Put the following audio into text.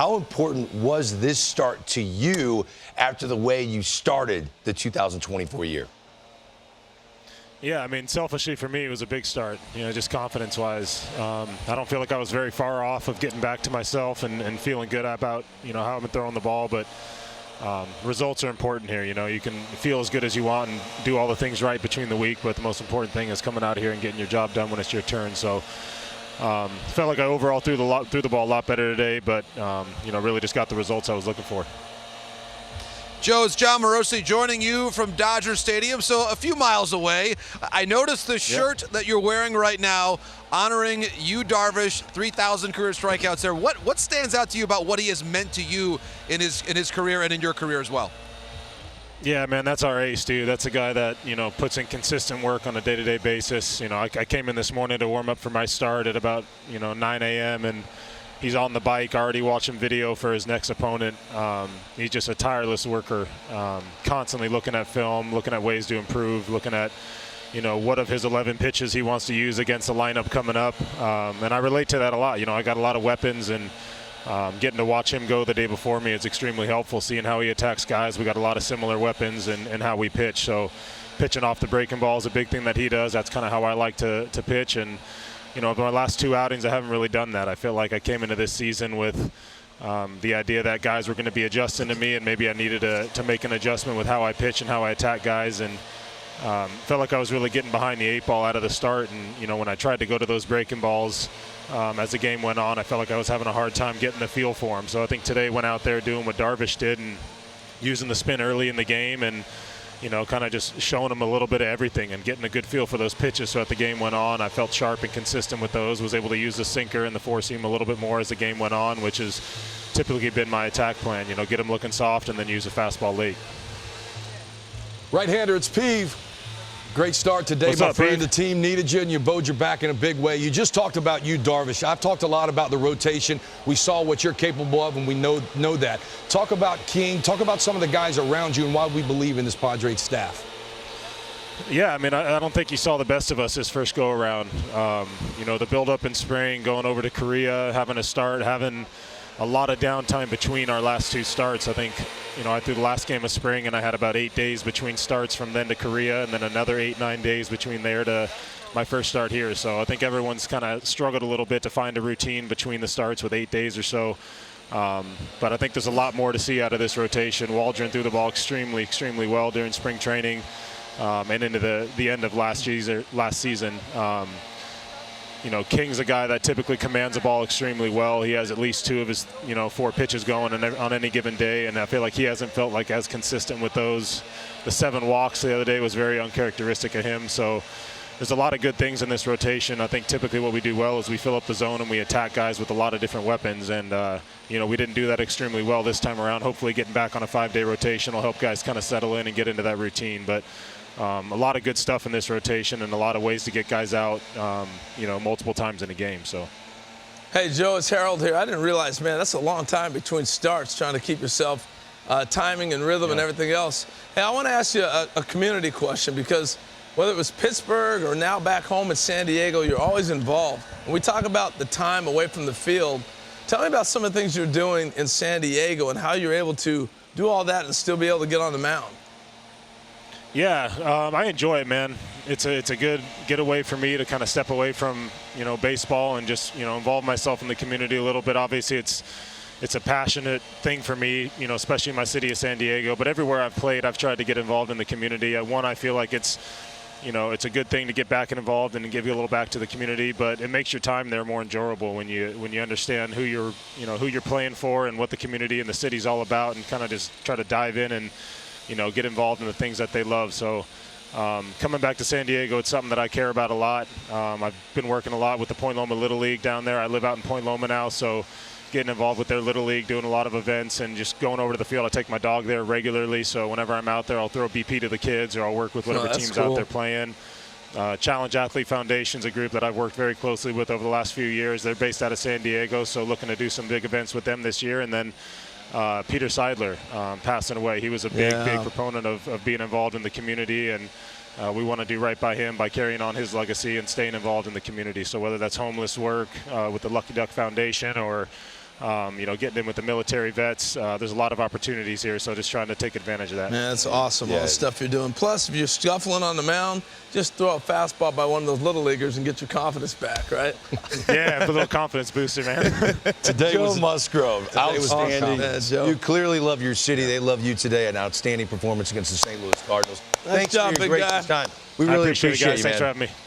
How important was this start to you after the way you started the 2024 year? Yeah, I mean, selfishly for me, it was a big start, just confidence-wise. I don't feel like I was very far off of getting back to myself and feeling good about, how I've been throwing the ball. But results are important here. You can feel as good as you want and do all the things right between the week, but the most important thing is coming out here and getting your job done when it's your turn. So felt like I overall threw the ball a lot better today, but, really just got the results I was looking for. Joe, it's John Morosi joining you from Dodger Stadium, so a few miles away. I noticed the shirt that you're wearing right now honoring Yu Darvish, 3,000 career strikeouts there. What stands out to you about what he has meant to you in his career and in your career as well? Yeah, man, that's our ace, dude. That's a guy that, puts in consistent work on a day-to-day basis. I came in this morning to warm up for my start at about, 9 a.m., and he's on the bike, already watching video for his next opponent. He's just a tireless worker, constantly looking at film, looking at ways to improve, looking at, what of his 11 pitches he wants to use against the lineup coming up. And I relate to that a lot. I got a lot of weapons, and getting to watch him go the day before me is extremely helpful, seeing how he attacks guys. We got a lot of similar weapons and how we pitch. So pitching off the breaking ball is a big thing that he does. That's kind of how I like to pitch. And my last two outings, I haven't really done that. I feel like I came into this season with the idea that guys were going to be adjusting to me, and maybe I needed to make an adjustment with how I pitch and how I attack guys. And felt like I was really getting behind the eight ball out of the start. And, when I tried to go to those breaking balls as the game went on, I felt like I was having a hard time getting the feel for them. So I think today went out there doing what Darvish did and using the spin early in the game and, kind of just showing them a little bit of everything and getting a good feel for those pitches. So as the game went on, I felt sharp and consistent with those, was able to use the sinker and the four-seam a little bit more as the game went on, which has typically been my attack plan, get them looking soft and then use a fastball late. Right-hander, it's Peeve. Great start today, What's my up, friend. Pete? The team needed you, and you bowed your back in a big way. You just talked about Yu Darvish. I've talked a lot about the rotation. We saw what you're capable of, and we know that. Talk about King. Talk about some of the guys around you and why we believe in this Padres staff. Yeah, I mean, I don't think you saw the best of us this first go-around. The build-up in spring, going over to Korea, having a start, having a lot of downtime between our last two starts. I think, I threw the last game of spring, and I had about 8 days between starts from then to Korea, and then another 8-9 days between there to my first start here. So I think everyone's kind of struggled a little bit to find a routine between the starts with 8 days or so. But I think there's a lot more to see out of this rotation. Waldron threw the ball extremely, extremely well during spring training and into the end of last season. King's a guy that typically commands the ball extremely well. He has at least 2 of his, 4 pitches going on any given day, and I feel like he hasn't felt like as consistent with those. The 7 walks the other day was very uncharacteristic of him. So there's a lot of good things in this rotation. I think typically what we do well is we fill up the zone and we attack guys with a lot of different weapons, and we didn't do that extremely well this time around. Hopefully getting back on a 5-day rotation will help guys kind of settle in and get into that routine. But a lot of good stuff in this rotation and a lot of ways to get guys out, multiple times in a game. So, hey, Joe, it's Harold here. I didn't realize, man, that's a long time between starts trying to keep yourself timing and rhythm and everything else. Hey, I want to ask you a community question, because whether it was Pittsburgh or now back home in San Diego, you're always involved. When we talk about the time away from the field, tell me about some of the things you're doing in San Diego and how you're able to do all that and still be able to get on the mound. Yeah, I enjoy it, man. It's a good getaway for me to kind of step away from, baseball and just, involve myself in the community a little bit. Obviously, it's a passionate thing for me, especially in my city of San Diego. But everywhere I've played, I've tried to get involved in the community. I feel like it's a good thing to get back and involved and give you a little back to the community. But it makes your time there more enjoyable when you understand who you're playing for and what the community and the city's all about, and kind of just try to dive in and get involved in the things that they love. So coming back to San Diego, it's something that I care about a lot. I've been working a lot with the Point Loma Little League down there. I live out in Point Loma now, so getting involved with their Little League, doing a lot of events, and just going over to the field. I take my dog there regularly, so whenever I'm out there, I'll throw BP to the kids, or I'll work with whatever team's out there playing. Challenge Athlete Foundation's a group that I've worked very closely with over the last few years. They're based out of San Diego, so looking to do some big events with them this year. And then Peter Seidler passing away. He was a big proponent of being involved in the community, and we want to do right by him by carrying on his legacy and staying involved in the community. So whether that's homeless work with the Lucky Duck Foundation or getting in with the military vets. There's a lot of opportunities here, so just trying to take advantage of that. Man, that's awesome, all the stuff you're doing. Plus, if you're scuffling on the mound, just throw a fastball by one of those little leaguers and get your confidence back, right? Yeah, a little confidence booster, man. Today Joe Musgrove, outstanding. Awesome. You clearly love your city. They love you today. An outstanding performance against the St. Louis Cardinals. Nice Thanks job, for your big great guy. time. We really appreciate it, guys. you, Thanks for man. having me.